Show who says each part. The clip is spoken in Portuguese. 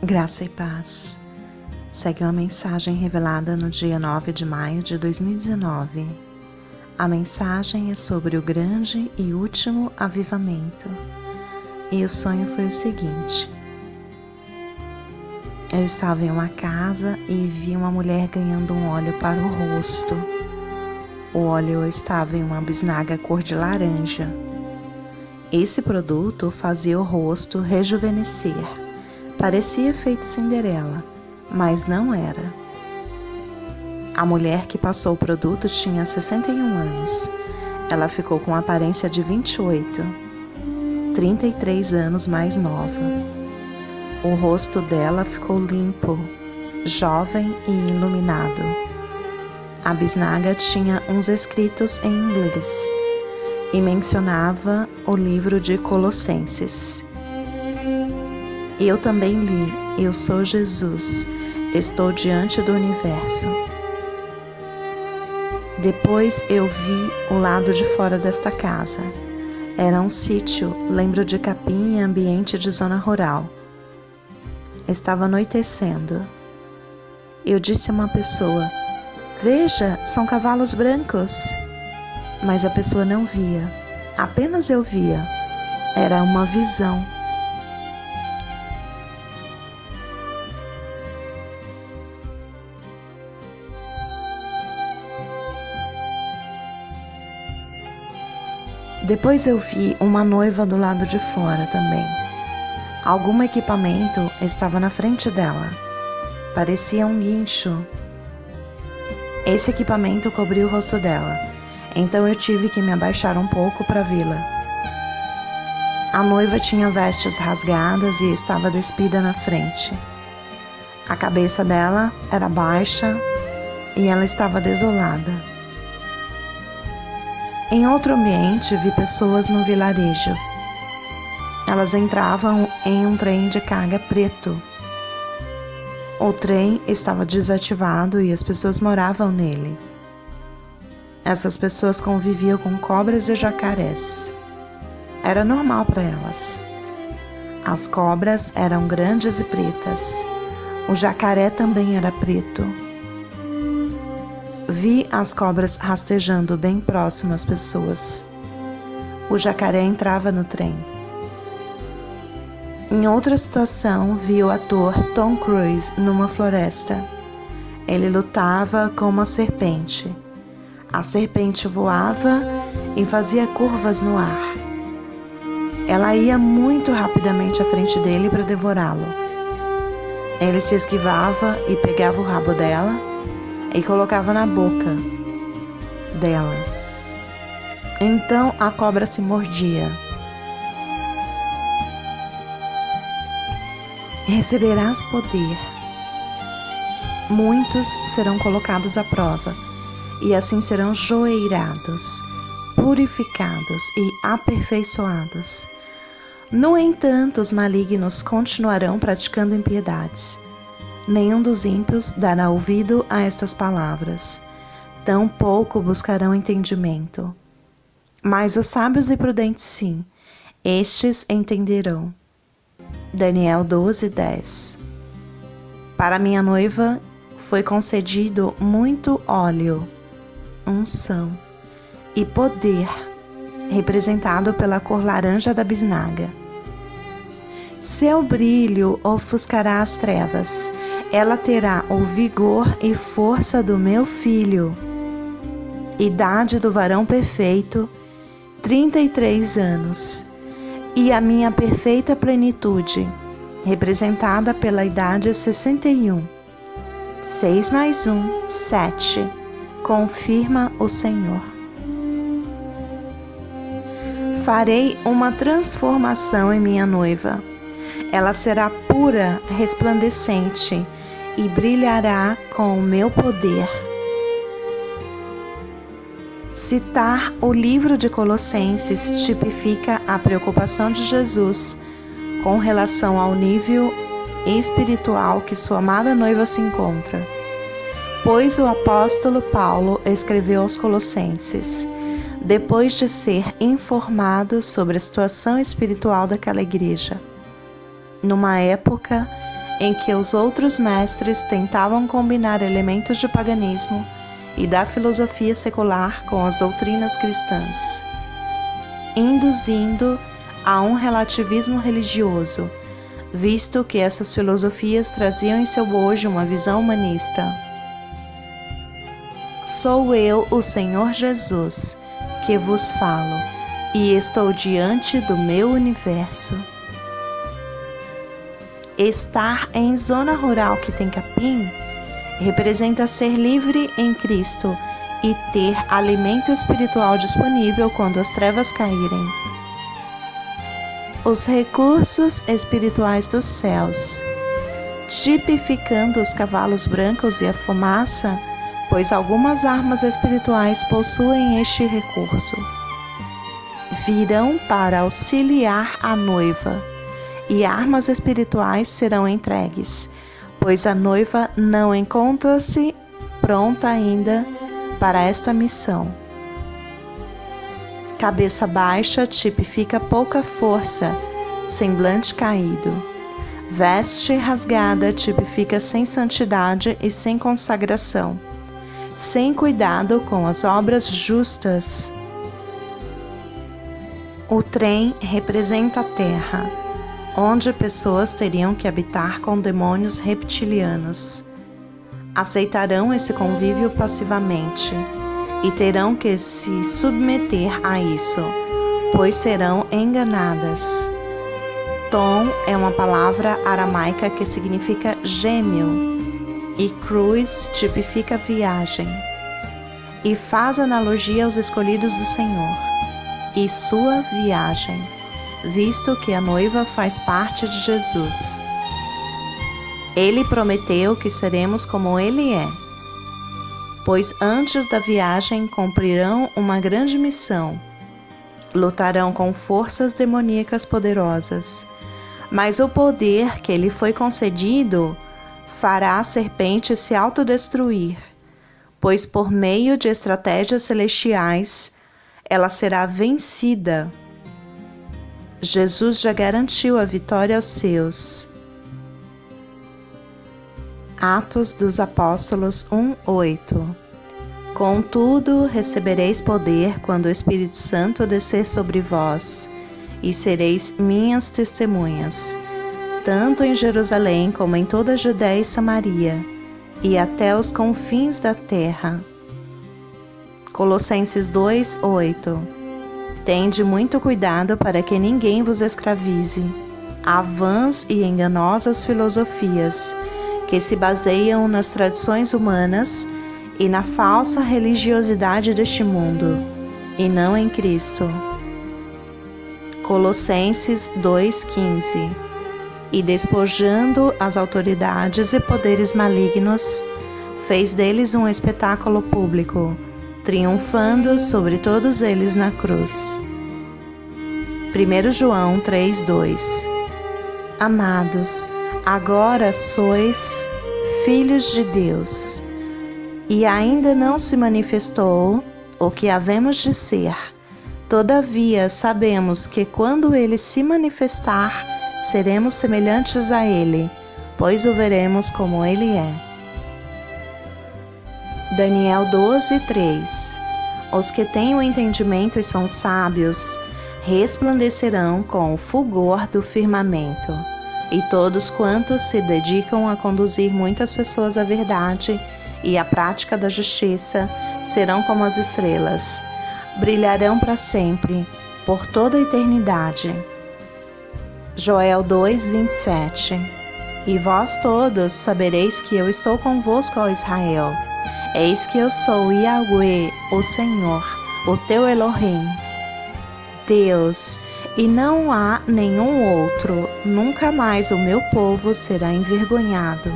Speaker 1: Graça e paz. Segue uma mensagem revelada no dia 9 de maio de 2019. A mensagem é sobre o grande e último avivamento. E o sonho foi o seguinte: eu estava em uma casa e vi uma mulher ganhando um óleo para o rosto. O óleo estava em uma bisnaga cor de laranja. Esse produto fazia o rosto rejuvenescer. Parecia feito Cinderela, mas não era. A mulher que passou o produto tinha 61 anos. Ela ficou com a aparência de 28, 33 anos mais nova. O rosto dela ficou limpo, jovem e iluminado. A bisnaga tinha uns escritos em inglês e mencionava o livro de Colossenses. Eu também li: eu sou Jesus, estou diante do universo. Depois eu vi o lado de fora desta casa. Era um sítio, lembro de capim e ambiente de zona rural. Estava anoitecendo. Eu disse a uma pessoa: veja, são cavalos brancos. Mas a pessoa não via, apenas eu via. Era uma visão. Depois eu vi uma noiva do lado de fora também. Algum equipamento estava na frente dela. Parecia um guincho. Esse equipamento cobriu o rosto dela, então eu tive que me abaixar um pouco para vê-la. A noiva tinha vestes rasgadas e estava despida na frente. A cabeça dela era baixa e ela estava desolada. Em outro ambiente, vi pessoas no vilarejo. Elas entravam em um trem de carga preto. O trem estava desativado e as pessoas moravam nele. Essas pessoas conviviam com cobras e jacarés. Era normal para elas. As cobras eram grandes e pretas. O jacaré também era preto. Vi as cobras rastejando bem próximo às pessoas. O jacaré entrava no trem. Em outra situação, vi o ator Tom Cruise numa floresta. Ele lutava com uma serpente. A serpente voava e fazia curvas no ar. Ela ia muito rapidamente à frente dele para devorá-lo. Ele se esquivava e pegava o rabo dela e colocava na boca dela. Então a cobra se mordia. Receberás poder. Muitos serão colocados à prova, e assim serão joeirados, purificados e aperfeiçoados. No entanto, os malignos continuarão praticando impiedades. Nenhum dos ímpios dará ouvido a estas palavras, tampouco buscarão entendimento. Mas os sábios e prudentes sim, estes entenderão. Daniel 12:10. Para minha noiva foi concedido muito óleo, unção e poder, representado pela cor laranja da bisnaga. Seu brilho ofuscará as trevas. Ela terá o vigor e força do meu filho. Idade do varão perfeito, 33 anos. E a minha perfeita plenitude, representada pela idade 61. 6 mais 1, 7. Confirma o Senhor. Farei uma transformação em minha noiva. Ela será pura, resplandecente e brilhará com o meu poder. Citar o livro de Colossenses tipifica a preocupação de Jesus com relação ao nível espiritual que sua amada noiva se encontra. Pois o apóstolo Paulo escreveu aos Colossenses, depois de ser informado sobre a situação espiritual daquela igreja, numa época em que os outros mestres tentavam combinar elementos de paganismo e da filosofia secular com as doutrinas cristãs, induzindo a um relativismo religioso, visto que essas filosofias traziam em seu bojo uma visão humanista. Sou eu, o Senhor Jesus, que vos falo, e estou diante do meu universo. Estar em zona rural que tem capim representa ser livre em Cristo e ter alimento espiritual disponível quando as trevas caírem. Os recursos espirituais dos céus, tipificando os cavalos brancos e a fumaça, pois algumas armas espirituais possuem este recurso. Virão para auxiliar a noiva, e armas espirituais serão entregues, pois a noiva não encontra-se pronta ainda para esta missão. Cabeça baixa tipifica pouca força, semblante caído. Veste rasgada tipifica sem santidade e sem consagração, sem cuidado com as obras justas. O trem representa a terra, onde pessoas teriam que habitar com demônios reptilianos. Aceitarão esse convívio passivamente e terão que se submeter a isso, pois serão enganadas. Tom é uma palavra aramaica que significa gêmeo, e cruz tipifica viagem, e faz analogia aos escolhidos do Senhor e sua viagem, visto que a noiva faz parte de Jesus. Ele prometeu que seremos como Ele é, pois antes da viagem cumprirão uma grande missão. Lutarão com forças demoníacas poderosas, mas o poder que lhe foi concedido fará a serpente se autodestruir, pois por meio de estratégias celestiais ela será vencida. Jesus já garantiu a vitória aos seus. Atos dos Apóstolos 1:8. Contudo, recebereis poder quando o Espírito Santo descer sobre vós, e sereis minhas testemunhas, tanto em Jerusalém como em toda a Judéia e Samaria, e até os confins da terra. Colossenses 2:8. Tende muito cuidado para que ninguém vos escravize a vãs e enganosas filosofias, que se baseiam nas tradições humanas e na falsa religiosidade deste mundo, e não em Cristo. Colossenses 2:15. E despojando as autoridades e poderes malignos, fez deles um espetáculo público, triunfando sobre todos eles na cruz. 1 João 3:2. Amados, agora sois filhos de Deus, e ainda não se manifestou o que havemos de ser. Todavia sabemos que quando Ele se manifestar, seremos semelhantes a Ele, pois o veremos como Ele é. Daniel 12:3. Os que têm o entendimento e são sábios resplandecerão com o fulgor do firmamento, e todos quantos se dedicam a conduzir muitas pessoas à verdade e à prática da justiça serão como as estrelas, brilharão para sempre, por toda a eternidade. Joel 2:27. E vós todos sabereis que eu estou convosco, ó Israel. Eis que eu sou Yahweh, o Senhor, o teu Elohim, Deus, e não há nenhum outro. Nunca mais o meu povo será envergonhado.